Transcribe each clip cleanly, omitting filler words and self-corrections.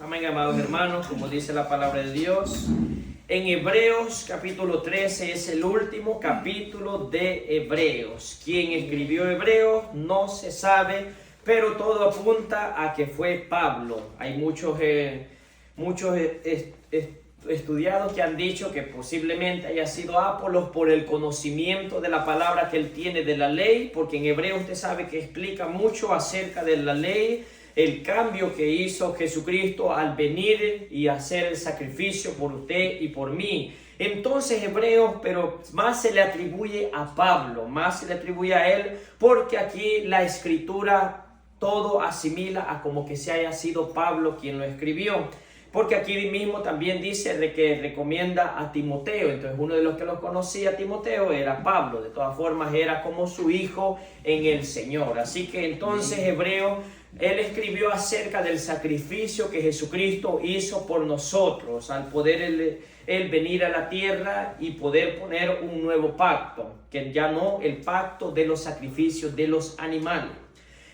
Amén, amados hermanos, como dice la palabra de Dios. En Hebreos capítulo 13 es el último capítulo de Hebreos. ¿Quién escribió Hebreos? No se sabe, pero todo apunta a que fue Pablo. Hay muchos estudiados que han dicho que posiblemente haya sido Apolos por el conocimiento de la palabra que él tiene de la ley, porque en Hebreos usted sabe que explica mucho acerca de la ley, el cambio que hizo Jesucristo al venir y hacer el sacrificio por usted y por mí. Entonces Hebreos, pero más se le atribuye a Pablo, más se le atribuye a él, porque aquí la escritura todo asimila a como que se haya sido Pablo quien lo escribió. Porque aquí mismo también dice de que recomienda a Timoteo. Entonces uno de los que lo conocía a Timoteo era Pablo. De todas formas era como su hijo en el Señor. Así que entonces Hebreo, él escribió acerca del sacrificio que Jesucristo hizo por nosotros. Al poder él venir a la tierra y poder poner un nuevo pacto. Que ya no el pacto de los sacrificios de los animales.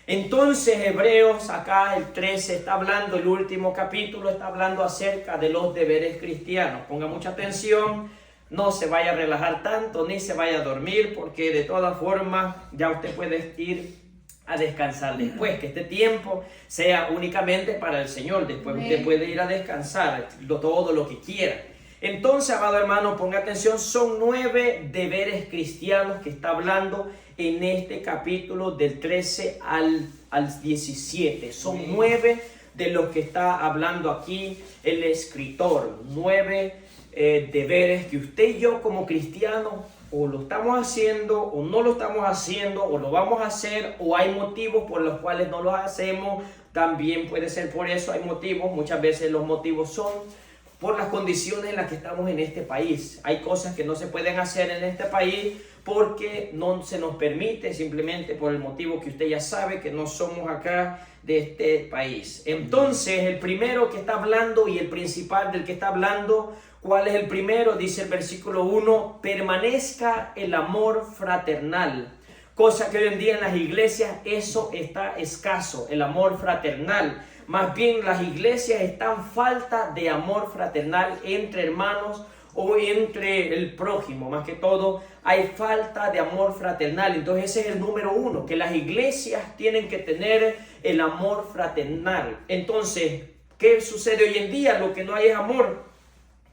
Entonces Hebreos, acá el 13 está hablando, el último capítulo está hablando acerca de los deberes cristianos. Ponga mucha atención, no se vaya a relajar tanto ni se vaya a dormir, porque de todas formas ya usted puede ir a descansar después, que este tiempo sea únicamente para el Señor. Después usted puede ir a descansar todo lo que quiera. Entonces, amado hermano, ponga atención, son 9 deberes cristianos que está hablando en este capítulo del 13 al 17. Son 9 de los que está hablando aquí el escritor. 9 deberes que usted y yo como cristianos o lo estamos haciendo o no lo estamos haciendo, o lo vamos a hacer, o hay motivos por los cuales no lo hacemos. También puede ser por eso, hay motivos. Muchas veces los motivos son por las condiciones en las que estamos en este país. Hay cosas que no se pueden hacer en este país porque no se nos permite, simplemente por el motivo que usted ya sabe, que no somos acá de este país. Entonces, el primero que está hablando y el principal del que está hablando, ¿cuál es el primero? Dice el versículo 1, permanezca el amor fraternal. Cosa que hoy en día en las iglesias eso está escaso, el amor fraternal. Más bien las iglesias están falta de amor fraternal entre hermanos o entre el prójimo. Más que todo hay falta de amor fraternal. Entonces ese es el número 1, que las iglesias tienen que tener el amor fraternal. Entonces, ¿qué sucede hoy en día? Lo que no hay es amor.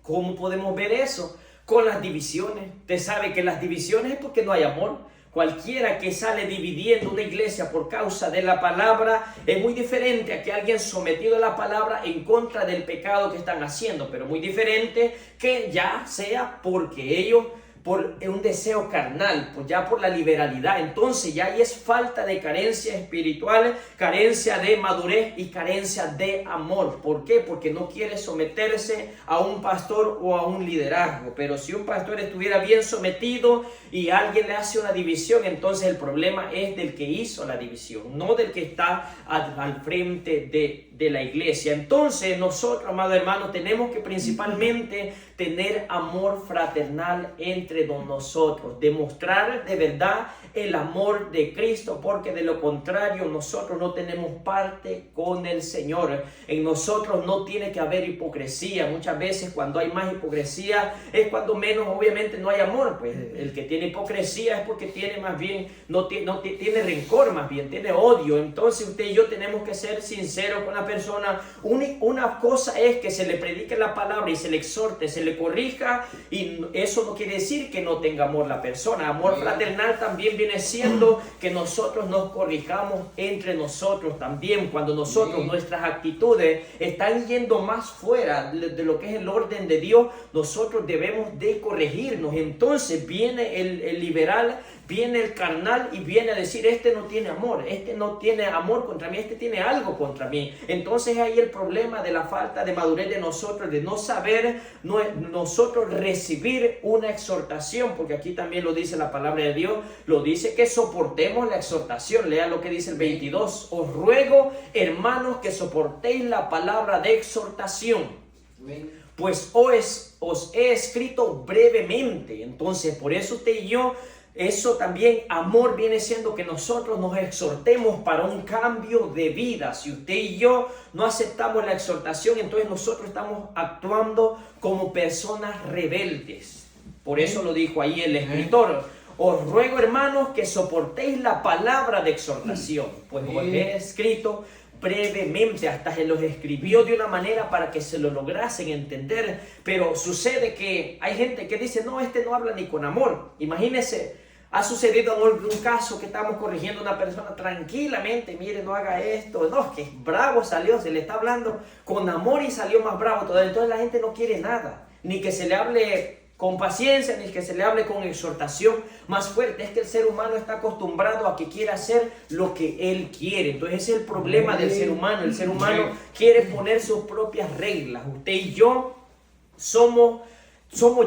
¿Cómo podemos ver eso? Con las divisiones. Usted sabe que las divisiones es porque no hay amor. Cualquiera que sale dividiendo una iglesia por causa de la palabra es muy diferente a que alguien sometido a la palabra en contra del pecado que están haciendo, pero muy diferente que ya sea porque ellos por un deseo carnal, pues ya por la liberalidad. Entonces ya ahí es falta de carencia espiritual, carencia de madurez y carencia de amor. ¿Por qué? Porque no quiere someterse a un pastor o a un liderazgo. Pero si un pastor estuviera bien sometido y alguien le hace una división, entonces el problema es del que hizo la división, no del que está al frente de la iglesia. Entonces nosotros, amados hermanos, tenemos que principalmente tener amor fraternal entre nosotros, demostrar de verdad el amor de Cristo, porque de lo contrario nosotros no tenemos parte con el Señor. En nosotros no tiene que haber hipocresía. Muchas veces cuando hay más hipocresía es cuando menos obviamente no hay amor. Pues el que tiene hipocresía es porque tiene más bien, no tiene rencor, más bien tiene odio. Entonces usted y yo tenemos que ser sinceros con la persona. Una cosa es que se le predique la palabra y se le exhorte, se le corrija, y eso no quiere decir que no tenga amor la persona. Amor fraternal también viene siendo que nosotros nos corrijamos entre nosotros también. Cuando nosotros, nuestras actitudes están yendo más fuera de lo que es el orden de Dios, nosotros debemos de corregirnos. Entonces viene el liberal, viene el carnal y viene a decir: este no tiene amor contra mí, este tiene algo contra mí. Entonces ahí el problema de la falta de madurez de nosotros, de no saber nosotros recibir una exhortación, porque aquí también lo dice la palabra de Dios, lo dice que soportemos la exhortación. Lea lo que dice el 22, os ruego, hermanos, que soportéis la palabra de exhortación, pues os he escrito brevemente. Entonces por eso usted y yo Eso también, amor viene siendo que nosotros nos exhortemos para un cambio de vida. Si usted y yo no aceptamos la exhortación, entonces nosotros estamos actuando como personas rebeldes. Por eso lo dijo ahí el escritor. Os ruego, hermanos, que soportéis la palabra de exhortación, pues os he escrito brevemente, hasta se los escribió de una manera para que se lo lograsen entender. Pero sucede que hay gente que dice, no, este no habla ni con amor. Imagínense, ha sucedido un caso que estamos corrigiendo a una persona tranquilamente, mire, no haga esto, no, que bravo salió, se le está hablando con amor y salió más bravo todavía. Entonces la gente no quiere nada, ni que se le hable con paciencia, ni que se le hable con exhortación más fuerte. Es que el ser humano está acostumbrado a que quiera hacer lo que él quiere. Entonces ese es el problema del ser humano. El ser humano quiere poner sus propias reglas. Usted y yo somos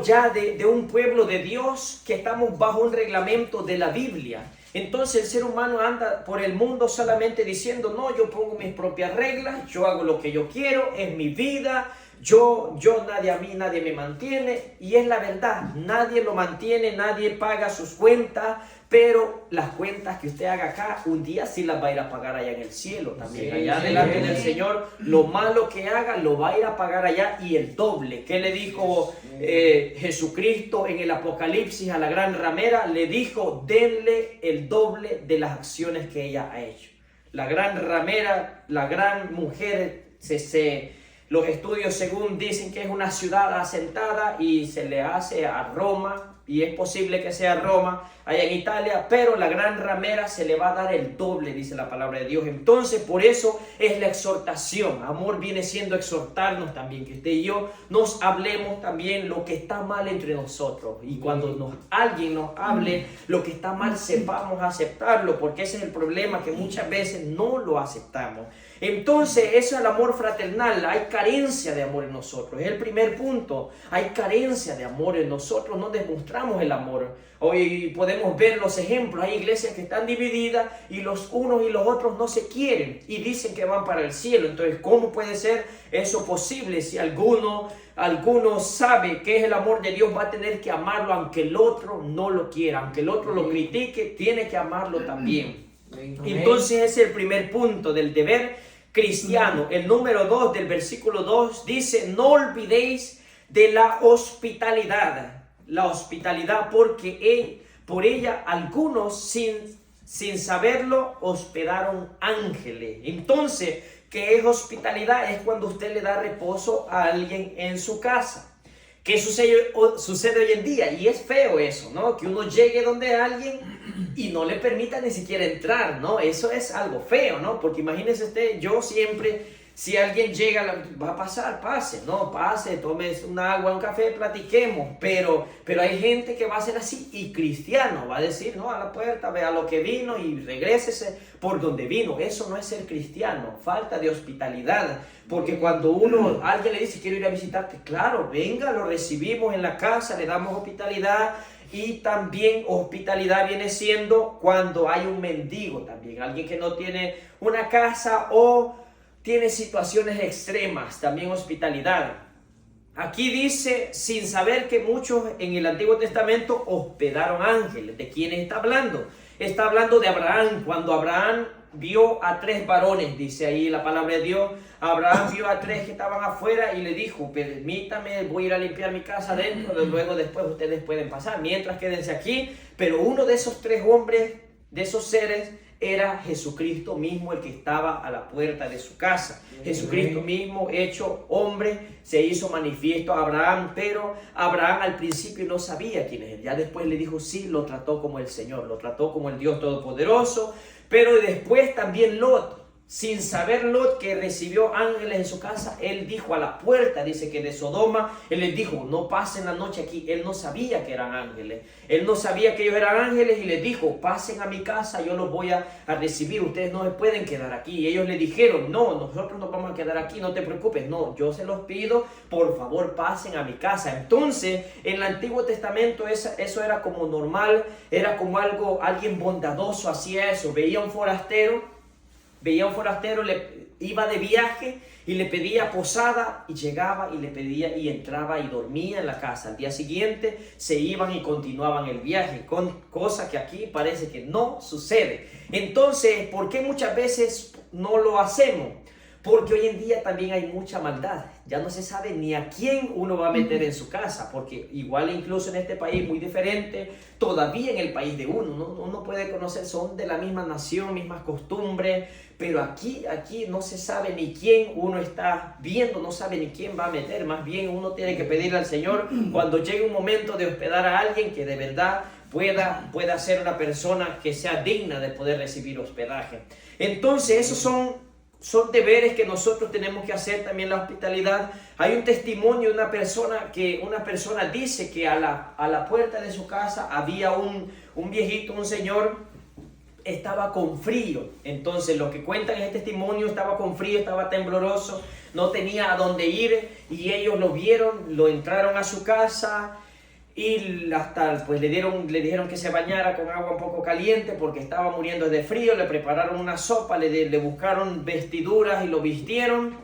ya de un pueblo de Dios que estamos bajo un reglamento de la Biblia. Entonces el ser humano anda por el mundo solamente diciendo, no, yo pongo mis propias reglas, yo hago lo que yo quiero, es mi vida, nadie me mantiene. Y es la verdad, nadie lo mantiene, nadie paga sus cuentas, pero las cuentas que usted haga acá, un día sí las va a ir a pagar allá en el cielo también. Sí, allá delante del Señor, lo malo que haga lo va a ir a pagar allá y el doble. ¿Qué le dijo Jesucristo en el Apocalipsis a la gran ramera? Le dijo, denle el doble de las acciones que ella ha hecho. La gran ramera, la gran mujer, los estudios según dicen que es una ciudad asentada y se le hace a Roma, y es posible que sea Roma, allá en Italia, pero la gran ramera se le va a dar el doble, dice la palabra de Dios. Entonces, por eso es la exhortación. Amor viene siendo exhortarnos también, que usted y yo nos hablemos también lo que está mal entre nosotros. Y cuando alguien nos hable lo que está mal, sepamos aceptarlo, porque ese es el problema, que muchas veces no lo aceptamos. Entonces, eso es el amor fraternal. Hay carencia de amor en nosotros. Es el primer punto. Hay carencia de amor en nosotros. No demostramos el amor. Hoy podemos ver los ejemplos. Hay iglesias que están divididas y los unos y los otros no se quieren y dicen que van para el cielo. Entonces, ¿cómo puede ser eso posible? Si alguno sabe que es el amor de Dios, va a tener que amarlo aunque el otro no lo quiera. Aunque el otro lo critique, tiene que amarlo también. Entonces, ese es el primer punto del deber cristiano. El número 2 del versículo 2 dice, no olvidéis de la hospitalidad. La hospitalidad, porque por ella algunos sin saberlo hospedaron ángeles. Entonces, ¿qué es hospitalidad? Es cuando usted le da reposo a alguien en su casa. ¿Qué sucede hoy en día? Y es feo eso, ¿no? Que uno llegue donde alguien y no le permita ni siquiera entrar, ¿no? Eso es algo feo, ¿no? Porque imagínese usted, yo siempre, si alguien llega, va a pasar, pase, ¿no? Pase, tome un agua, un café, platiquemos. Pero hay gente que va a ser así, y cristiano, va a decir, no, a la puerta, vea lo que vino y regrésese por donde vino. Eso no es ser cristiano, falta de hospitalidad. Porque cuando alguien le dice, quiero ir a visitarte, claro, venga, lo recibimos en la casa, le damos hospitalidad. Y también hospitalidad viene siendo cuando hay un mendigo también, alguien que no tiene una casa o tiene situaciones extremas, también hospitalidad. Aquí dice, sin saber que muchos en el Antiguo Testamento hospedaron ángeles. ¿De quién está hablando? Está hablando de Abraham. Cuando Abraham vio a 3 varones, dice ahí la palabra de Dios, Abraham vio a 3 que estaban afuera y le dijo, permítame, voy a ir a limpiar mi casa adentro, luego después ustedes pueden pasar, mientras quédense aquí. Pero uno de esos 3 hombres, de esos seres, era Jesucristo mismo, el que estaba a la puerta de su casa. Jesucristo mismo, hecho hombre, se hizo manifiesto a Abraham, pero Abraham al principio no sabía quién es él. Ya después le dijo, sí, lo trató como el Señor, lo trató como el Dios Todopoderoso. Pero después también Lot, sin saber Lot que recibió ángeles en su casa, él dijo a la puerta, dice que de Sodoma, él les dijo, no pasen la noche aquí. Él no sabía que eran ángeles, él no sabía que ellos eran ángeles, y les dijo, pasen a mi casa, yo los voy a recibir, ustedes no se pueden quedar aquí. Y ellos le dijeron, no, nosotros nos vamos a quedar aquí, no te preocupes, no, yo se los pido, por favor pasen a mi casa. Entonces, en el Antiguo Testamento eso era como normal, era como alguien bondadoso hacía eso. Veía un forastero, iba de viaje y le pedía posada y llegaba y le pedía y entraba y dormía en la casa. Al día siguiente se iban y continuaban el viaje, cosa que aquí parece que no sucede. Entonces, ¿por qué muchas veces no lo hacemos? Porque hoy en día también hay mucha maldad. Ya no se sabe ni a quién uno va a meter en su casa, porque igual incluso en este país muy diferente, todavía en el país de uno puede conocer, son de la misma nación, mismas costumbres, pero aquí no se sabe ni quién uno está viendo, no sabe ni quién va a meter. Más bien uno tiene que pedirle al Señor cuando llegue un momento de hospedar a alguien que de verdad pueda ser una persona que sea digna de poder recibir hospedaje. Entonces esos son deberes que nosotros tenemos que hacer también, la hospitalidad. Hay un testimonio de una persona dice que a la puerta de su casa había un viejito, un señor, estaba con frío. Entonces lo que cuentan en el testimonio, estaba con frío, estaba tembloroso, no tenía a dónde ir, y ellos lo vieron, lo entraron a su casa y hasta pues le dijeron que se bañara con agua un poco caliente porque estaba muriendo de frío. Le prepararon una sopa, le buscaron vestiduras y lo vistieron,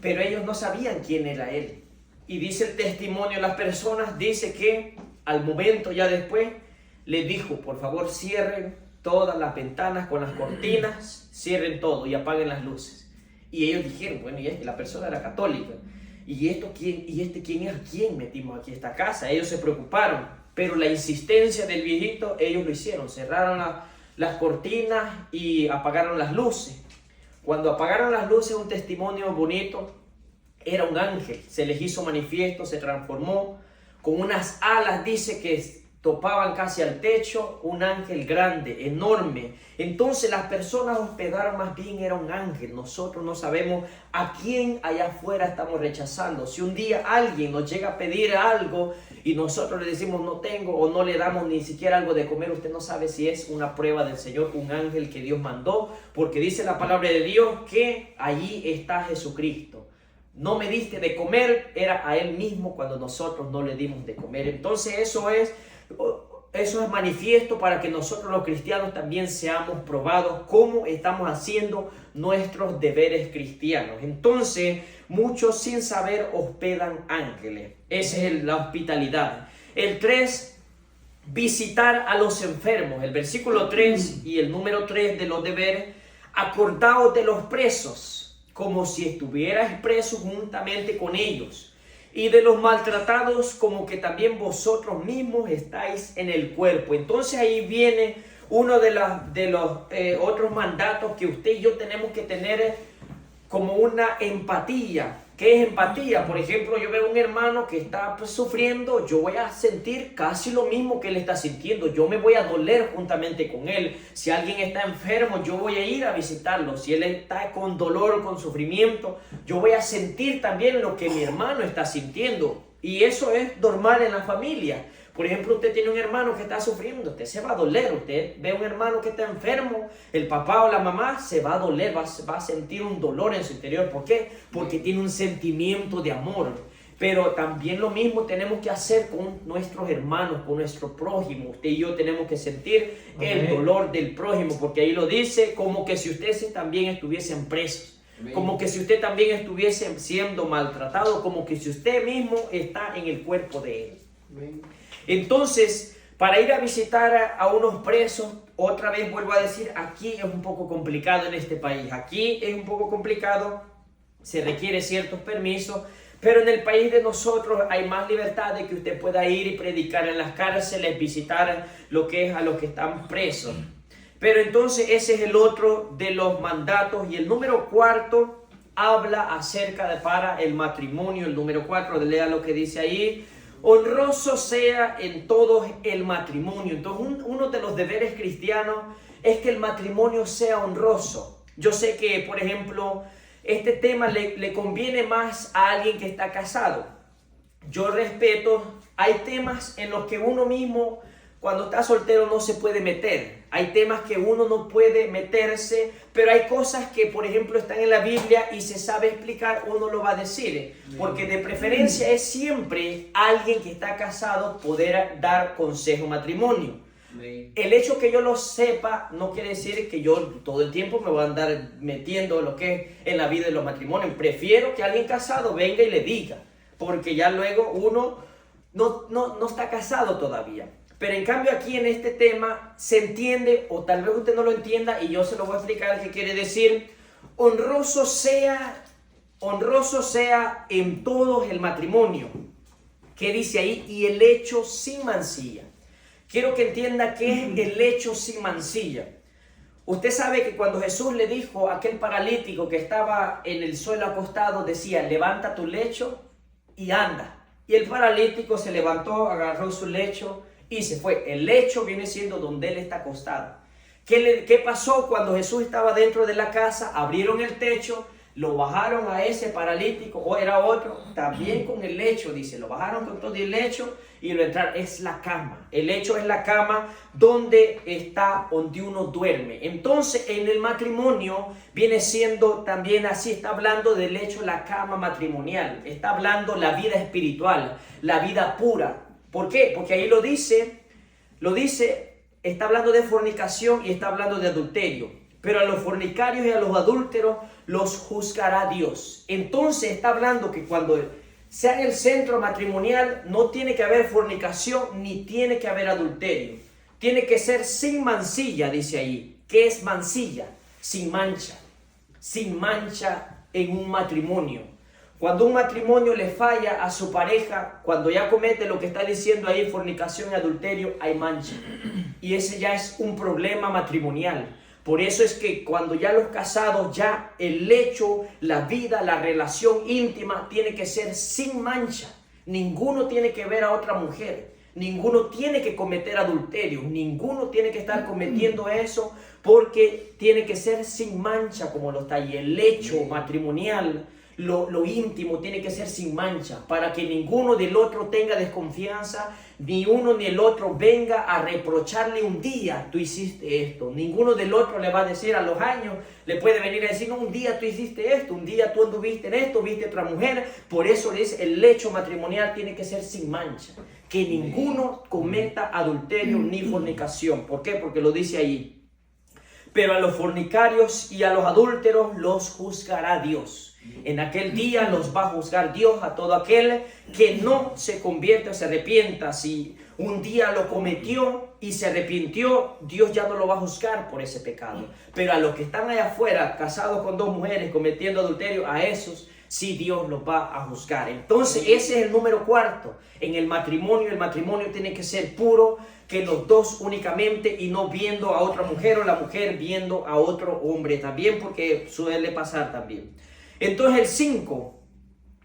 pero ellos no sabían quién era él. Y dice el testimonio de las personas, dice que al momento ya después le dijo: por favor cierren todas las ventanas con las cortinas, cierren todo y apaguen las luces. Y ellos dijeron, bueno, y la persona era católica, ¿y quién es? ¿A quién metimos aquí a esta casa? Ellos se preocuparon, pero la insistencia del viejito, ellos lo hicieron, cerraron las cortinas y apagaron las luces. Cuando apagaron las luces, un testimonio bonito, era un ángel, se les hizo manifiesto, se transformó con unas alas, dice que topaban casi al techo, un ángel grande, enorme. Entonces las personas hospedaron, más bien era un ángel. Nosotros no sabemos a quién allá afuera estamos rechazando. Si un día alguien nos llega a pedir algo y nosotros le decimos no tengo, o no le damos ni siquiera algo de comer, usted no sabe si es una prueba del Señor, un ángel que Dios mandó, porque dice la palabra de Dios que allí está Jesucristo. No me diste de comer, era a Él mismo cuando nosotros no le dimos de comer. Entonces eso es manifiesto para que nosotros los cristianos también seamos probados cómo estamos haciendo nuestros deberes cristianos. Entonces muchos sin saber hospedan ángeles. Esa es la hospitalidad. El 3, visitar a los enfermos. El versículo 3 y el número 3 de los deberes: acordaos de los presos, como si estuvierais presos juntamente con ellos, y de los maltratados, como que también vosotros mismos estáis en el cuerpo. Entonces ahí viene uno de los otros mandatos que usted y yo tenemos que tener, como una empatía. ¿Qué es empatía? Por ejemplo, yo veo un hermano que está sufriendo, yo voy a sentir casi lo mismo que él está sintiendo, yo me voy a doler juntamente con él. Si alguien está enfermo, yo voy a ir a visitarlo. Si él está con dolor, con sufrimiento, yo voy a sentir también lo que mi hermano está sintiendo. Y eso es normal en la familia. Por ejemplo, usted tiene un hermano que está sufriendo, usted se va a doler. Usted ve a un hermano que está enfermo, el papá o la mamá se va a doler, va a sentir un dolor en su interior. ¿Por qué? Porque tiene un sentimiento de amor. Pero también lo mismo tenemos que hacer con nuestros hermanos, con nuestro prójimo. Usted y yo tenemos que sentir el dolor del prójimo, porque ahí lo dice, como que si ustedes también estuviesen presos. Como que si usted también estuviese siendo maltratado, como que si usted mismo está en el cuerpo de él. Entonces, para ir a visitar a unos presos, otra vez vuelvo a decir, aquí es un poco complicado en este país. Aquí es un poco complicado, se requiere ciertos permisos, pero en el país de nosotros hay más libertad de que usted pueda ir y predicar en las cárceles, visitar lo que es a los que están presos. Pero entonces ese es el otro de los mandatos. Y el número 4 habla acerca para el matrimonio. El número 4, lea lo que dice ahí: honroso sea en todo el matrimonio. Entonces uno de los deberes cristianos es que el matrimonio sea honroso. Yo sé que, por ejemplo, este tema le conviene más a alguien que está casado. Yo respeto, hay temas en los que uno mismo, cuando está soltero, no se puede meter. Hay temas que uno no puede meterse, pero hay cosas que, por ejemplo, están en la Biblia y se sabe explicar, uno lo va a decir. Porque de preferencia es siempre alguien que está casado poder dar consejo matrimonio. El hecho que yo lo sepa no quiere decir que yo todo el tiempo me voy a andar metiendo en lo que es en la vida de los matrimonios. Prefiero que alguien casado venga y le diga, porque ya luego uno no está casado todavía. Pero en cambio aquí en este tema se entiende, o tal vez usted no lo entienda y yo se lo voy a explicar qué quiere decir. Honroso sea en todos el matrimonio. ¿Qué dice ahí? Y el hecho sin mancilla. Quiero que entienda qué es el hecho sin mancilla. Usted sabe que cuando Jesús le dijo a aquel paralítico que estaba en el suelo acostado, decía, levanta tu lecho y anda. Y el paralítico se levantó, agarró su lecho y se fue. El lecho viene siendo donde él está acostado. ¿Qué pasó cuando Jesús estaba dentro de la casa? Abrieron el techo, lo bajaron a ese paralítico, o era otro, también con el lecho, dice, lo bajaron con todo el lecho y lo entraron. Es la cama. El lecho es la cama donde uno duerme. Entonces, en el matrimonio viene siendo también así, está hablando del lecho, la cama matrimonial, está hablando la vida espiritual, la vida pura. ¿Por qué? Porque ahí lo dice, está hablando de fornicación y está hablando de adulterio. Pero a los fornicarios y a los adúlteros los juzgará Dios. Entonces está hablando que cuando sea en el centro matrimonial no tiene que haber fornicación ni tiene que haber adulterio. Tiene que ser sin mancilla, dice ahí. ¿Qué es mancilla? Sin mancha. Sin mancha en un matrimonio. Cuando un matrimonio le falla a su pareja, cuando ya comete lo que está diciendo ahí, fornicación y adulterio, hay mancha. Y ese ya es un problema matrimonial. Por eso es que cuando ya los casados, ya el hecho, la vida, la relación íntima tiene que ser sin mancha. Ninguno tiene que ver a otra mujer. Ninguno tiene que cometer adulterio. Ninguno tiene que estar cometiendo eso porque tiene que ser sin mancha como lo está ahí. El hecho matrimonial, lo íntimo tiene que ser sin mancha para que ninguno del otro tenga desconfianza, ni uno ni el otro venga a reprocharle un día tú hiciste esto. Ninguno del otro le va a decir a los años, le puede venir a decir, no, un día tú hiciste esto, un día tú anduviste en esto, viste otra mujer. Por eso el lecho matrimonial tiene que ser sin mancha, que ninguno cometa adulterio ni fornicación. ¿Por qué? Porque lo dice ahí. Pero a los fornicarios y a los adúlteros los juzgará Dios. En aquel día los va a juzgar Dios a todo aquel que no se convierta o se arrepienta. Si un día lo cometió y se arrepintió, Dios ya no lo va a juzgar por ese pecado. Pero a los que están allá afuera, casados con dos mujeres, cometiendo adulterio, a esos sí Dios los va a juzgar. Entonces ese es el número 4. En el matrimonio tiene que ser puro, que los dos únicamente y no viendo a otra mujer o la mujer viendo a otro hombre también, porque suele pasar también. Entonces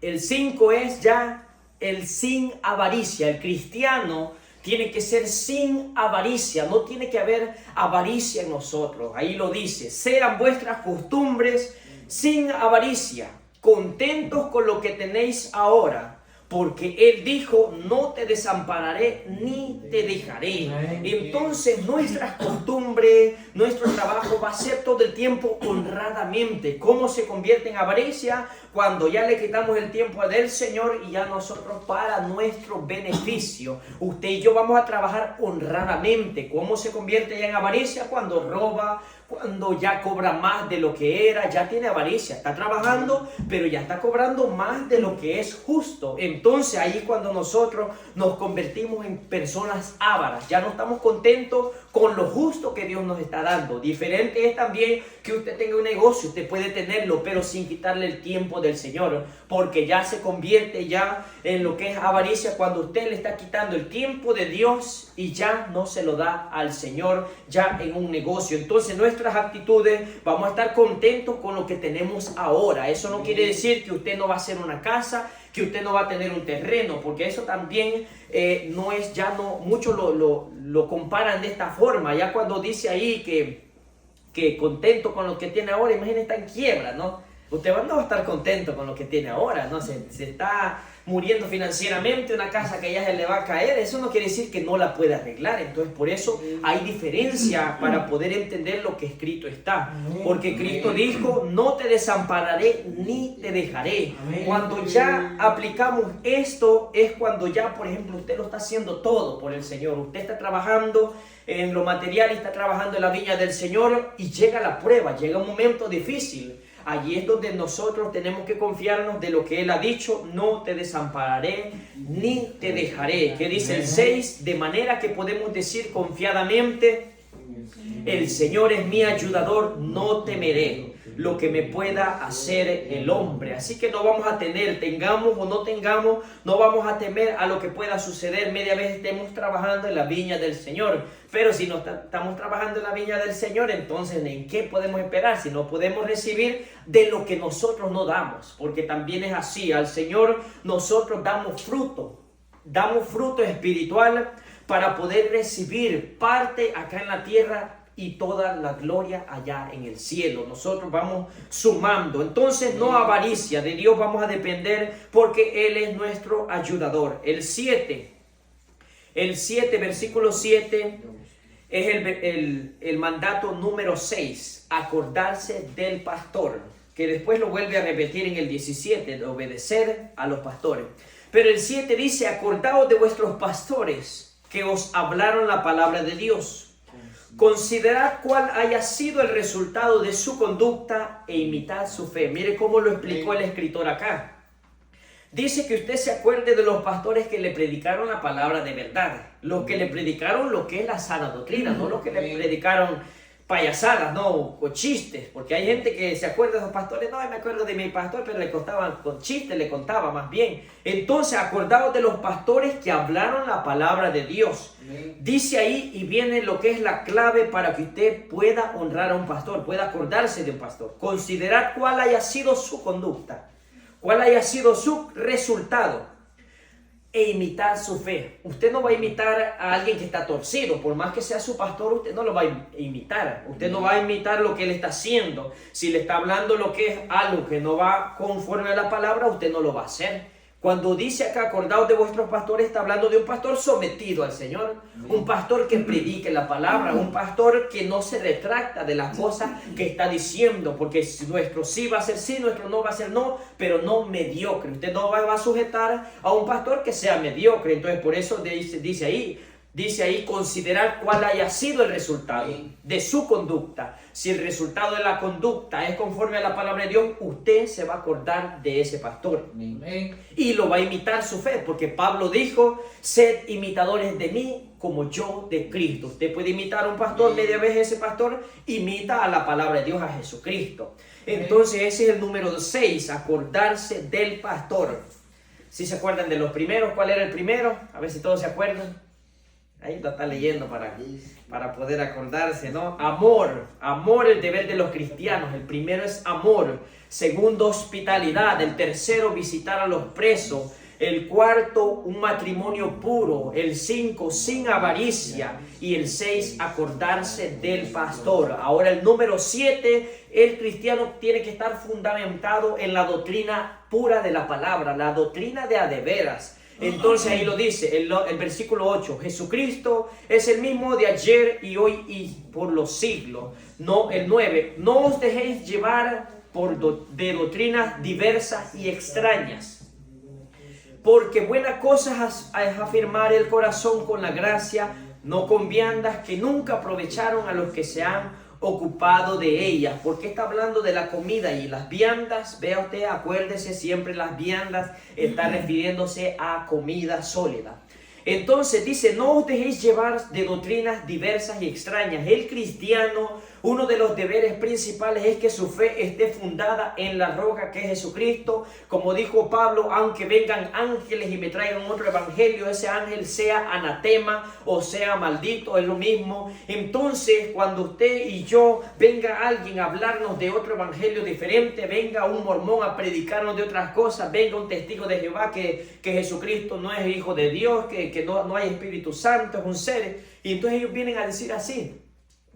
el 5 es ya el sin avaricia. El cristiano tiene que ser sin avaricia, no tiene que haber avaricia en nosotros. Ahí lo dice, sean vuestras costumbres sin avaricia, contentos con lo que tenéis ahora. Porque Él dijo, no te desampararé ni te dejaré. Entonces nuestras costumbres, nuestro trabajo va a ser todo el tiempo honradamente. ¿Cómo se convierte en avaricia? Cuando ya le quitamos el tiempo del Señor y ya nosotros para nuestro beneficio. Usted y yo vamos a trabajar honradamente. ¿Cómo se convierte ya en avaricia? Cuando roba, cuando ya cobra más de lo que era, ya tiene avaricia. Está trabajando, pero ya está cobrando más de lo que es justo. Entonces ahí cuando nosotros nos convertimos en personas ávaras, ya no estamos contentos con lo justo que Dios nos está dando. Diferente es también que usted tenga un negocio, usted puede tenerlo, pero sin quitarle el tiempo del Señor, porque ya se convierte ya en lo que es avaricia cuando usted le está quitando el tiempo de Dios y ya no se lo da al Señor, ya en un negocio. Entonces nuestras actitudes, vamos a estar contentos con lo que tenemos ahora. Eso no quiere decir que usted no va a hacer una casa, que usted no va a tener un terreno, porque eso también no es, ya no, muchos lo comparan de esta forma. Ya cuando dice ahí que contento con lo que tiene ahora, imagínense, está en quiebra, ¿no? Usted no va a estar contento con lo que tiene ahora, ¿no? Se está muriendo financieramente, una casa que ya se le va a caer, eso no quiere decir que no la pueda arreglar. Entonces, por eso hay diferencia para poder entender lo que escrito está. Porque Cristo dijo, no te desampararé ni te dejaré. Cuando ya aplicamos esto, es cuando ya, por ejemplo, usted lo está haciendo todo por el Señor. Usted está trabajando en lo material y está trabajando en la viña del Señor y llega la prueba, llega un momento difícil. Allí es donde nosotros tenemos que confiarnos de lo que Él ha dicho, no te desampararé ni te dejaré. ¿Qué dice el 6? De manera que podemos decir confiadamente, el Señor es mi ayudador, no temeré lo que me pueda hacer el hombre. Así que no vamos a tener, tengamos o no tengamos, no vamos a temer a lo que pueda suceder media vez estemos trabajando en la viña del Señor. Pero si no estamos trabajando en la viña del Señor, entonces ¿en qué podemos esperar? Si no podemos recibir de lo que nosotros no damos, porque también es así, al Señor nosotros damos fruto espiritual para poder recibir parte acá en la tierra y toda la gloria allá en el cielo. Nosotros vamos sumando. Entonces no avaricia, de Dios vamos a depender porque Él es nuestro ayudador. El 7, versículo 7, es el mandato número 6, acordarse del pastor, que después lo vuelve a repetir en el 17, de obedecer a los pastores. Pero el 7 dice, acordaos de vuestros pastores que os hablaron la palabra de Dios. Considerad cuál haya sido el resultado de su conducta e imitad su fe. Mire cómo lo explicó el escritor acá. Dice que usted se acuerde de los pastores que le predicaron la palabra de verdad. Los que le predicaron lo que es la sana doctrina, no los que le predicaron payasadas, no, o chistes. Porque hay gente que se acuerda de esos pastores. No, me acuerdo de mi pastor, pero le contaban con chistes, le contaba más bien. Entonces, acordaos de los pastores que hablaron la palabra de Dios. Dice ahí, y viene lo que es la clave para que usted pueda honrar a un pastor, pueda acordarse de un pastor. Considerad cuál haya sido su conducta, cuál haya sido su resultado, e imitar su fe. Usted no va a imitar a alguien que está torcido, por más que sea su pastor, usted no lo va a imitar. Usted no va a imitar lo que él está haciendo. Si le está hablando lo que es algo que no va conforme a la palabra, usted no lo va a hacer. Cuando dice acá, acordaos de vuestros pastores, está hablando de un pastor sometido al Señor, un pastor que predique la palabra, un pastor que no se retracta de las cosas que está diciendo, porque nuestro sí va a ser sí, nuestro no va a ser no, pero no mediocre. Usted no va a sujetar a un pastor que sea mediocre. Entonces por eso dice ahí, considerar cuál haya sido el resultado de su conducta. Si el resultado de la conducta es conforme a la palabra de Dios, usted se va a acordar de ese pastor. Y lo va a imitar su fe, porque Pablo dijo, sed imitadores de mí como yo de Cristo. Usted puede imitar a un pastor, media vez ese pastor imita a la palabra de Dios, a Jesucristo. Entonces ese es el número 6, acordarse del pastor. Si se acuerdan de los primeros, ¿cuál era el primero? A ver si todos se acuerdan. Ahí lo está leyendo para poder acordarse, ¿no? Amor, el deber de los cristianos. El primero es amor. Segundo, hospitalidad. El tercero, visitar a los presos. El cuarto, un matrimonio puro. El 5, sin avaricia. Y el 6, acordarse del pastor. Ahora el número 7, el cristiano tiene que estar fundamentado en la doctrina pura de la palabra, la doctrina de a de veras. Entonces ahí lo dice, el versículo 8, Jesucristo es el mismo de ayer y hoy y por los siglos. No, el 9, no os dejéis llevar de doctrinas diversas y extrañas, porque buena cosa es afirmar el corazón con la gracia, no con viandas que nunca aprovecharon a los que se han ocupado de ellas. ¿Por qué está hablando de la comida y las viandas? Vea usted, acuérdese siempre, las viandas está refiriéndose a comida sólida. Entonces dice, no os dejéis llevar de doctrinas diversas y extrañas. El cristiano, uno de los deberes principales es que su fe esté fundada en la roca que es Jesucristo. Como dijo Pablo, aunque vengan ángeles y me traigan otro evangelio, ese ángel sea anatema o sea maldito, es lo mismo. Entonces, cuando usted y yo venga alguien a hablarnos de otro evangelio diferente, venga un mormón a predicarnos de otras cosas, venga un testigo de Jehová que Jesucristo no es hijo de Dios, que no hay Espíritu Santo, es un ser. Y entonces ellos vienen a decir así,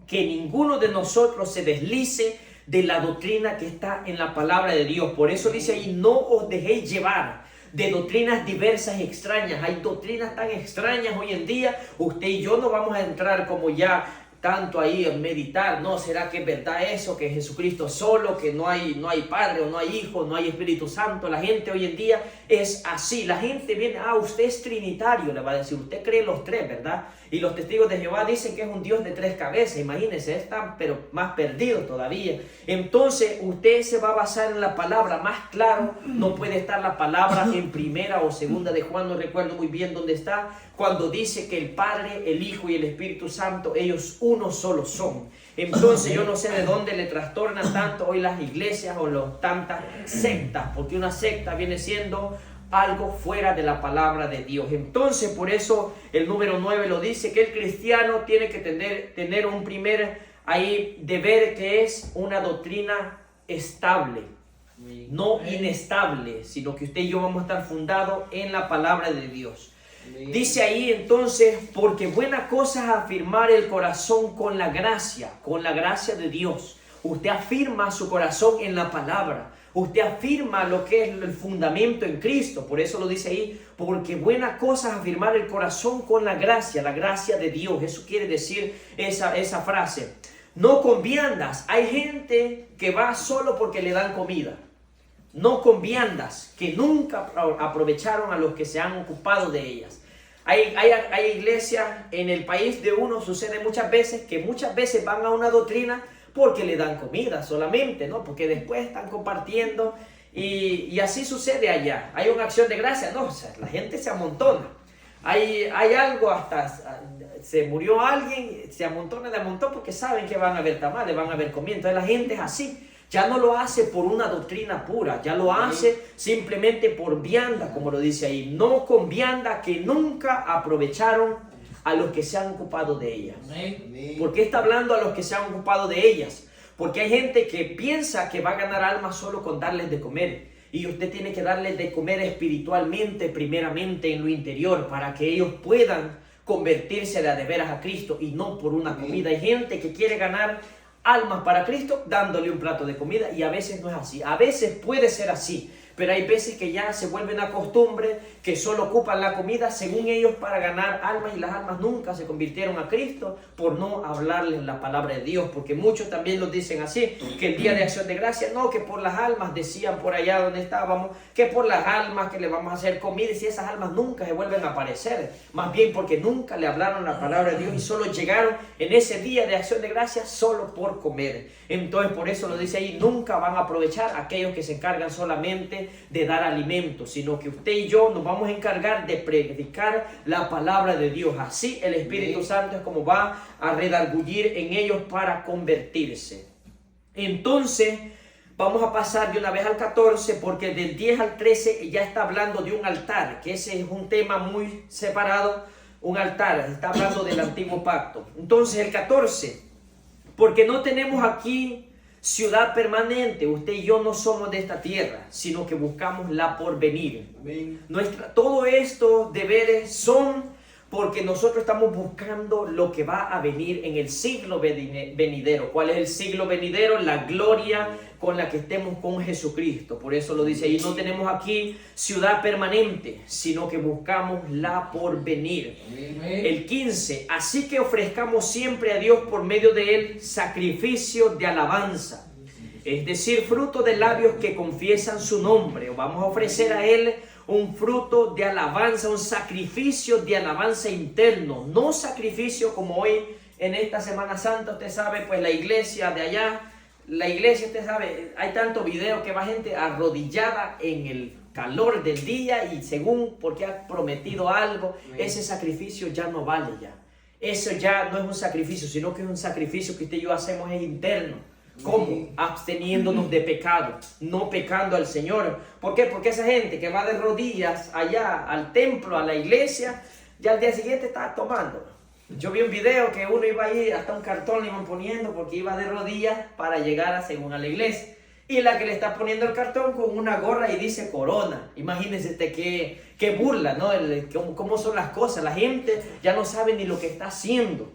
que ninguno de nosotros se deslice de la doctrina que está en la palabra de Dios. Por eso dice ahí, no os dejéis llevar de doctrinas diversas y extrañas. Hay doctrinas tan extrañas hoy en día. Usted y yo no vamos a entrar como ya tanto ahí en meditar, ¿no? ¿Será que es verdad eso? Que Jesucristo solo, que no hay Padre o no hay Hijo, no hay Espíritu Santo. La gente hoy en día es así. La gente viene, usted es trinitario, le va a decir, usted cree los tres, ¿verdad? Y los testigos de Jehová dicen que es un Dios de tres cabezas. Imagínense, están pero más perdidos todavía. Entonces usted se va a basar en la palabra. Más claro no puede estar la palabra en primera o segunda de Juan, no recuerdo muy bien dónde está, cuando dice que el Padre, el Hijo y el Espíritu Santo, ellos uno solo son. Entonces yo no sé de dónde le trastornan tanto hoy las iglesias o tantas sectas, porque una secta viene siendo algo fuera de la palabra de Dios. Entonces por eso el número 9 lo dice, que el cristiano tiene que tener un primer deber, que es una doctrina estable, no inestable, sino que usted y yo vamos a estar fundados en la palabra de Dios. Dice ahí entonces, porque buena cosa es afirmar el corazón con la gracia de Dios. Usted afirma su corazón en la palabra. Usted afirma lo que es el fundamento en Cristo. Por eso lo dice ahí, porque buena cosa es afirmar el corazón con la gracia de Dios. Eso quiere decir esa frase. No con viandas. Hay gente que va solo porque le dan comida. No con viandas, que nunca aprovecharon a los que se han ocupado de ellas. Hay iglesias en el país de uno, sucede muchas veces van a una doctrina porque le dan comida solamente, ¿no? Porque después están compartiendo y así sucede allá. Hay una acción de gracia, no, o sea, la gente se amontona. Hay algo, hasta se murió alguien, se amontona de montón porque saben que van a haber tamales, van a haber comida. Entonces la gente es así. Ya no lo hace por una doctrina pura, ya lo hace simplemente por vianda, como lo dice ahí. No con vianda, que nunca aprovecharon a los que se han ocupado de ellas. ¿Por qué está hablando a los que se han ocupado de ellas? Porque hay gente que piensa que va a ganar almas solo con darles de comer. Y usted tiene que darles de comer espiritualmente, primeramente en lo interior, para que ellos puedan convertirse de veras a Cristo y no por una comida. Hay gente que quiere ganar almas para Cristo dándole un plato de comida, y a veces no es así. A veces puede ser así, pero hay veces que ya se vuelve una costumbre que solo ocupan la comida según ellos para ganar almas, y las almas nunca se convirtieron a Cristo por no hablarles la palabra de Dios. Porque muchos también lo dicen así, que el día de acción de gracia, no, que por las almas, decían por allá donde estábamos, que por las almas que le vamos a hacer comida, y si esas almas nunca se vuelven a aparecer, más bien porque nunca le hablaron la palabra de Dios y solo llegaron en ese día de acción de gracia solo por comer. Entonces por eso lo dice ahí, nunca van a aprovechar aquellos que se encargan solamente de dar alimento, sino que usted y yo nos vamos a encargar de predicar la palabra de Dios. Así el Espíritu Santo es como va a redargullir en ellos para convertirse. Entonces vamos a pasar de una vez al 14, porque del 10 al 13 ya está hablando de un altar, que ese es un tema muy separado. Un altar, está hablando del antiguo pacto. Entonces el 14, porque no tenemos aquí ciudad permanente. Usted y yo no somos de esta tierra, sino que buscamos la porvenir. Todo estos deberes son porque nosotros estamos buscando lo que va a venir en el siglo venidero. ¿Cuál es el siglo venidero? La gloria con la que estemos con Jesucristo. Por eso lo dice ahí, no tenemos aquí ciudad permanente, sino que buscamos la porvenir. El 15, así que ofrezcamos siempre a Dios por medio de él sacrificio de alabanza, es decir, fruto de labios que confiesan su nombre. Vamos a ofrecer a él un fruto de alabanza, un sacrificio de alabanza interno, no sacrificio como hoy en esta Semana Santa. Usted sabe, pues la iglesia de allá, usted sabe, hay tanto video que va gente arrodillada en el calor del día y según porque ha prometido algo, ese sacrificio ya no vale ya. Eso ya no es un sacrificio, sino que es un sacrificio que usted y yo hacemos es interno. ¿Cómo? Absteniéndonos de pecado, no pecando al Señor. ¿Por qué? Porque esa gente que va de rodillas allá al templo, a la iglesia, ya al día siguiente está tomando. Yo vi un video que uno iba ahí, hasta un cartón le iban poniendo porque iba de rodillas para llegar según a la iglesia. Y la que le está poniendo el cartón con una gorra y dice Corona. Imagínense qué burla, ¿no? Cómo son las cosas. La gente ya no sabe ni lo que está haciendo.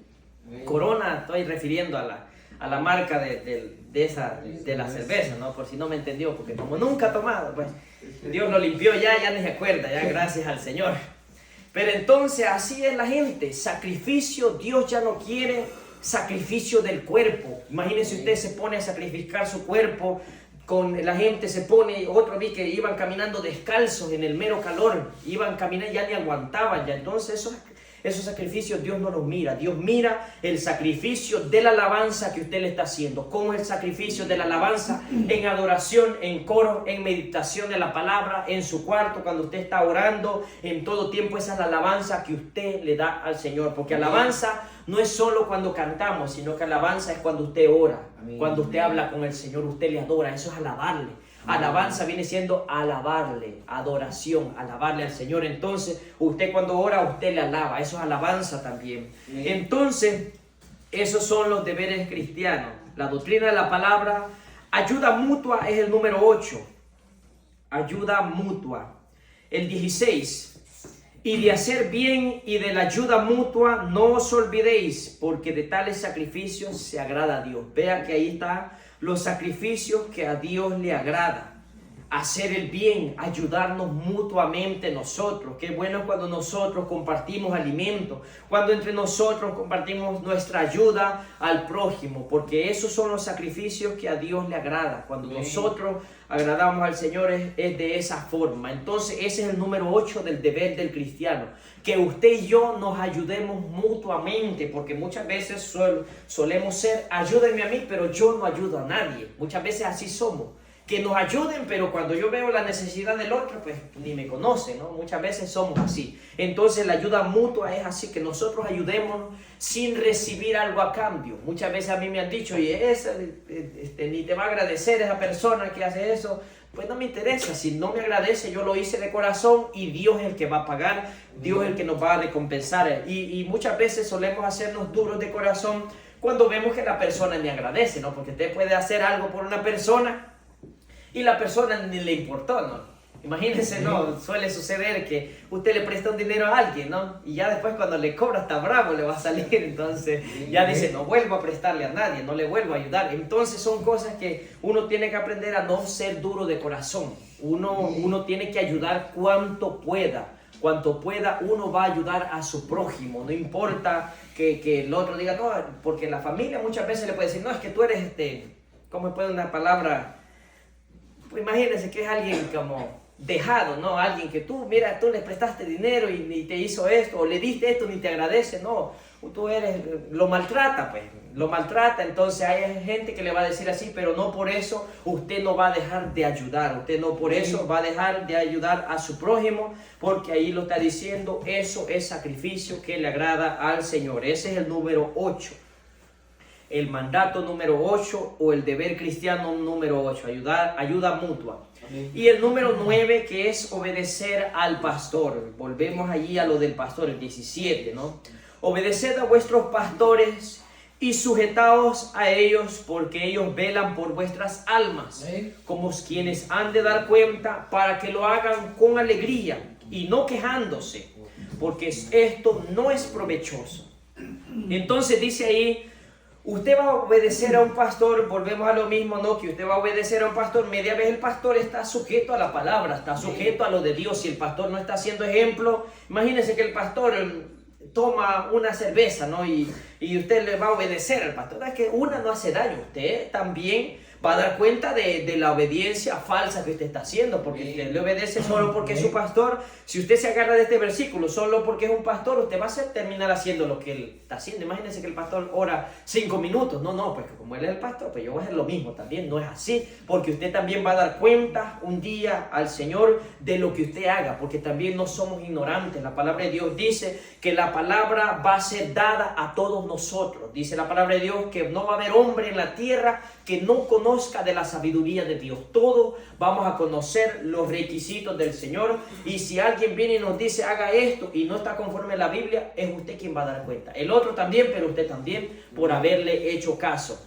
Corona, estoy refiriendo a a la marca de la cerveza, ¿no? Por si no me entendió, porque como nunca ha tomado, pues Dios lo limpió ya ni se acuerda, ya gracias al Señor. Pero entonces así es la gente, sacrificio, Dios ya no quiere sacrificio del cuerpo. Imagínense, usted se pone a sacrificar su cuerpo, con la gente se pone, otro vi que iban caminando descalzos en el mero calor, iban caminando, ya ni aguantaban ya. Entonces esos sacrificios Dios no los mira. Dios mira el sacrificio de la alabanza que usted le está haciendo. ¿Cómo es el sacrificio de la alabanza? En adoración, en coro, en meditación de la palabra, en su cuarto, cuando usted está orando, en todo tiempo. Esa es la alabanza que usted le da al Señor. Porque alabanza no es solo cuando cantamos, sino que alabanza es cuando usted ora. Amén. Cuando usted habla con el Señor, usted le adora. Eso es alabarle. Alabanza viene siendo alabarle, adoración, alabarle al Señor. Entonces, usted cuando ora, usted le alaba. Eso es alabanza también. Entonces, esos son los deberes cristianos. La doctrina de la palabra, ayuda mutua es el número 8. Ayuda mutua. El 16. Y de hacer bien y de la ayuda mutua no os olvidéis, porque de tales sacrificios se agrada a Dios. Vea que ahí está los sacrificios que a Dios le agrada. Hacer el bien, ayudarnos mutuamente nosotros. Qué bueno cuando nosotros compartimos alimento, cuando entre nosotros compartimos nuestra ayuda al prójimo, porque esos son los sacrificios que a Dios le agrada. Cuando nosotros agradamos al Señor es de esa forma. Entonces ese es el número 8 del deber del cristiano, que usted y yo nos ayudemos mutuamente, porque muchas veces solemos ser, ayúdenme a mí, pero yo no ayudo a nadie. Muchas veces así somos. Que nos ayuden, pero cuando yo veo la necesidad del otro, pues ni me conoce, ¿no? Muchas veces somos así. Entonces la ayuda mutua es así, que nosotros ayudemos sin recibir algo a cambio. Muchas veces a mí me han dicho, oye, ni te va a agradecer esa persona que hace eso. Pues no me interesa, si no me agradece, yo lo hice de corazón y Dios es el que va a pagar, Dios es el que nos va a recompensar. Y muchas veces solemos hacernos duros de corazón cuando vemos que la persona ni agradece, ¿no? Porque usted puede hacer algo por una persona y la persona ni le importó, ¿no? Imagínense, ¿no? Suele suceder que usted le presta un dinero a alguien, ¿no? Y ya después cuando le cobra está bravo, le va a salir. Entonces ya dice, no vuelvo a prestarle a nadie, no le vuelvo a ayudar. Entonces son cosas que uno tiene que aprender a no ser duro de corazón. Uno tiene que ayudar cuanto pueda. Cuanto pueda, uno va a ayudar a su prójimo. No importa que el otro diga, no, porque la familia muchas veces le puede decir, no, es que tú eres, ¿cómo puede una palabra? Pues imagínense que es alguien como dejado, ¿no? Alguien que tú le prestaste dinero y ni te hizo esto, o le diste esto, ni te agradece, no. Tú lo maltrata, pues, lo maltrata. Entonces hay gente que le va a decir así, pero no por eso usted no va a dejar de ayudar. Usted no por eso va a dejar de ayudar a su prójimo, porque ahí lo está diciendo, eso es sacrificio que le agrada al Señor. Ese es el número 8. El mandato número 8 o el deber cristiano número 8, ayuda mutua. Amén. Y el número 9, que es obedecer al pastor. Volvemos allí a lo del pastor, el 17, ¿no? Obedeced a vuestros pastores y sujetaos a ellos, porque ellos velan por vuestras almas, como quienes han de dar cuenta, para que lo hagan con alegría y no quejándose, porque esto no es provechoso. Entonces dice ahí, usted va a obedecer a un pastor, volvemos a lo mismo, ¿no? Que usted va a obedecer a un pastor, media vez el pastor está sujeto a la palabra, está sujeto a lo de Dios. Si el pastor no está haciendo ejemplo, imagínese que el pastor toma una cerveza, ¿no? Y usted le va a obedecer al pastor. Es que una no hace daño, usted también va a dar cuenta de la obediencia falsa que usted está haciendo, porque usted le obedece solo porque es su pastor. Si usted se agarra de este versículo solo porque es un pastor, usted va a terminar haciendo lo que él está haciendo. Imagínense que el pastor ora 5 minutos. No, pues como él es el pastor, pues yo voy a hacer lo mismo también. No es así, porque usted también va a dar cuenta un día al Señor de lo que usted haga, porque también no somos ignorantes. La palabra de Dios dice que la palabra va a ser dada a todos nosotros. Dice la palabra de Dios que no va a haber hombre en la tierra que no conozca de la sabiduría de Dios. Todos vamos a conocer los requisitos del Señor, y si alguien viene y nos dice haga esto y no está conforme a la Biblia, es usted quien va a dar cuenta. El otro también, pero usted también por haberle hecho caso.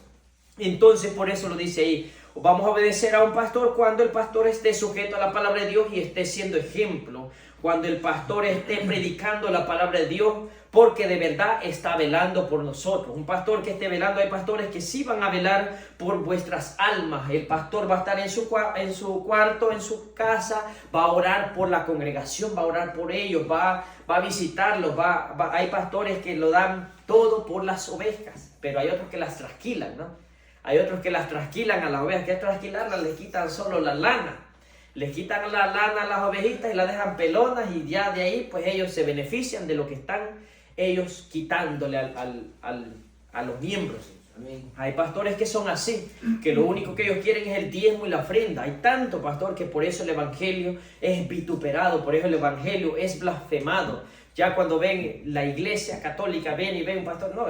Entonces por eso lo dice ahí, Vamos a obedecer a un pastor cuando el pastor esté sujeto a la palabra de Dios y esté siendo ejemplo. Cuando el pastor esté predicando la palabra de Dios, porque de verdad está velando por nosotros. Un pastor que esté velando, hay pastores que sí van a velar por vuestras almas. El pastor va a estar en su cuarto, en su casa, va a orar por la congregación, va a orar por ellos, va a visitarlos. Hay pastores que lo dan todo por las ovejas, pero hay otros que las trasquilan, ¿no? Hay otros que las trasquilan a las ovejas. ¿Qué es trasquilarlas? Les quitan solo la lana. Les quitan la lana a las ovejitas y las dejan pelonas, y ya de ahí pues ellos se benefician de lo que están ellos quitándole a los miembros. Amén. Hay pastores que son así, que lo único que ellos quieren es el diezmo y la ofrenda. Hay tanto pastor que por eso el evangelio es vituperado, por eso el evangelio es blasfemado. Ya cuando ven la iglesia católica, ven y ven un pastor, no,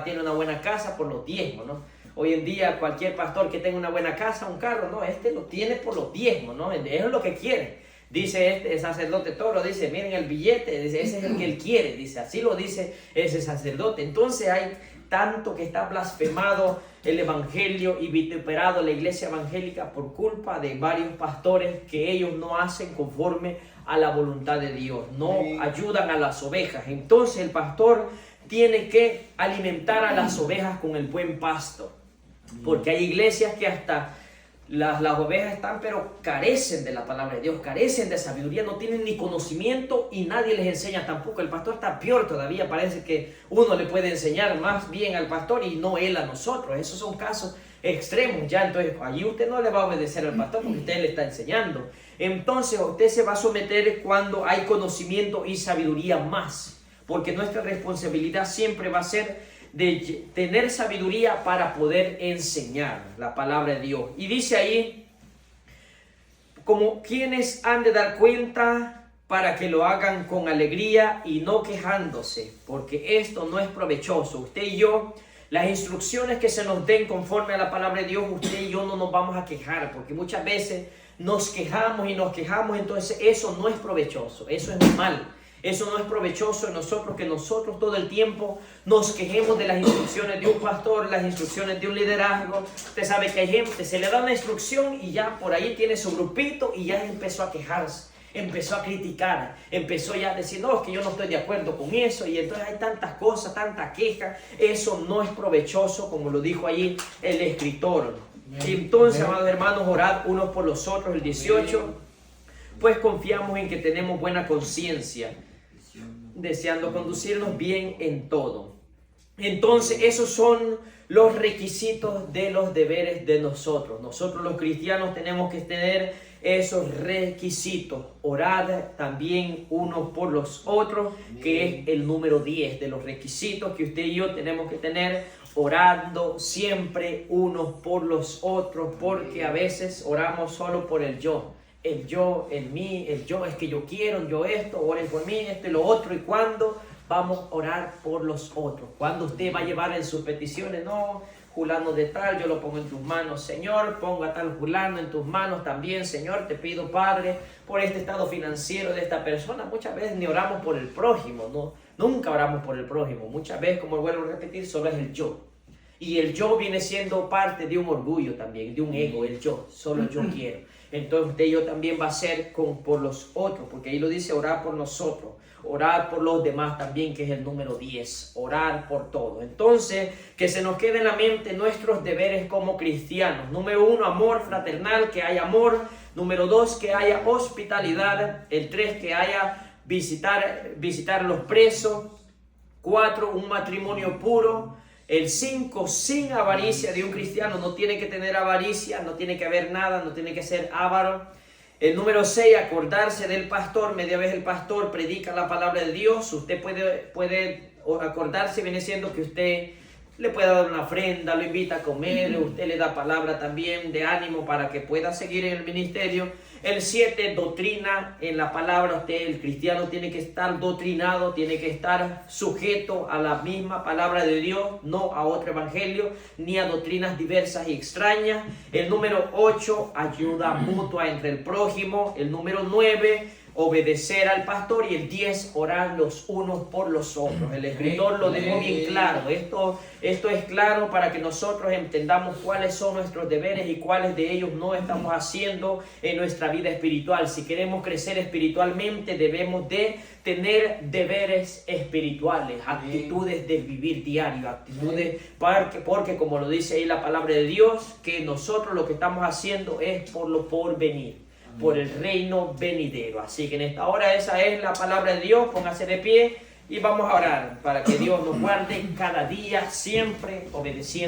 tiene una buena casa por los diezmos, ¿no? Hoy en día cualquier pastor que tenga una buena casa, un carro, no, lo tiene por los diezmos, ¿no? Eso es lo que quiere. Dice el sacerdote Toro, dice, miren el billete, dice, ese es el que él quiere, dice, así lo dice ese sacerdote. Entonces hay tanto que está blasfemado el evangelio y vituperado la iglesia evangélica por culpa de varios pastores que ellos no hacen conforme a la voluntad de Dios, no ayudan a las ovejas. Entonces el pastor tiene que alimentar a las ovejas con el buen pasto, porque hay iglesias que hasta las ovejas están, pero carecen de la palabra de Dios, carecen de sabiduría, no tienen ni conocimiento y nadie les enseña tampoco. El pastor está peor todavía, parece que uno le puede enseñar más bien al pastor y no él a nosotros. Esos son casos extremos ya, entonces allí usted no le va a obedecer al pastor porque usted le está enseñando. Entonces usted se va a someter cuando hay conocimiento y sabiduría más, porque nuestra responsabilidad siempre va a ser de tener sabiduría para poder enseñar la palabra de Dios. Y dice ahí, como quienes han de dar cuenta para que lo hagan con alegría y no quejándose, porque esto no es provechoso. Usted y yo, las instrucciones que se nos den conforme a la palabra de Dios, usted y yo no nos vamos a quejar, porque muchas veces nos quejamos, entonces eso no es provechoso, eso es mal. Eso no es provechoso en nosotros, que nosotros todo el tiempo nos quejemos de las instrucciones de un pastor, las instrucciones de un liderazgo. Usted sabe que hay gente, se le da una instrucción y ya por ahí tiene su grupito y ya empezó a quejarse, empezó a criticar, empezó ya a decir, no, es que yo no estoy de acuerdo con eso, y entonces hay tantas cosas, tanta queja. Eso no es provechoso, como lo dijo allí el escritor. Entonces, amados hermanos, orad unos por los otros, el 18, pues confiamos en que tenemos buena conciencia, deseando conducirnos bien en todo. Entonces esos son los requisitos de los deberes de nosotros. Nosotros los cristianos tenemos que tener esos requisitos. Orar también unos por los otros, que es el número 10 de los requisitos que usted y yo tenemos que tener, orando siempre unos por los otros, porque a veces oramos solo por el yo. El yo, el mí, el yo, es que yo quiero, yo esto, oren por mí, esto y lo otro. ¿Y cuándo vamos a orar por los otros? Cuando usted va a llevar en sus peticiones, no, fulano de tal, yo lo pongo en tus manos, Señor, ponga tal fulano en tus manos también, Señor, te pido, Padre, por este estado financiero de esta persona. Muchas veces ni oramos por el prójimo, no, nunca oramos por el prójimo. Muchas veces, como vuelvo a repetir, solo es el yo. Y el yo viene siendo parte de un orgullo también, de un ego, el yo, solo yo quiero. Entonces usted y yo también va a ser por los otros, porque ahí lo dice, orar por nosotros, orar por los demás también, que es el número 10, orar por todo. Entonces, que se nos quede en la mente nuestros deberes como cristianos. Número 1, amor fraternal, que haya amor. Número 2, que haya hospitalidad. El 3, que haya visitar a los presos. 4, un matrimonio puro. El 5, sin avaricia. De un cristiano no tiene que tener avaricia, no tiene que haber nada, no tiene que ser avaro. El número 6, acordarse del pastor. Media vez el pastor predica la palabra de Dios, usted puede acordarse, viene siendo que usted le puede dar una ofrenda, lo invita a comer, usted le da palabra también de ánimo para que pueda seguir en el ministerio. El 7, doctrina en la palabra. El cristiano tiene que estar doctrinado, tiene que estar sujeto a la misma palabra de Dios, no a otro evangelio, ni a doctrinas diversas y extrañas. El número 8, ayuda mutua entre el prójimo. El número 9, obedecer al pastor, y el 10, orar los unos por los otros. El escritor lo dejó bien claro. Esto es claro para que nosotros entendamos cuáles son nuestros deberes y cuáles de ellos no estamos haciendo en nuestra vida espiritual. Si queremos crecer espiritualmente, debemos de tener deberes espirituales, actitudes de vivir diario, actitudes porque como lo dice ahí la palabra de Dios, que nosotros lo que estamos haciendo es por lo porvenir, por el reino venidero. Así que en esta hora esa es la palabra de Dios. Póngase de pie y vamos a orar para que Dios nos guarde cada día, siempre obedeciendo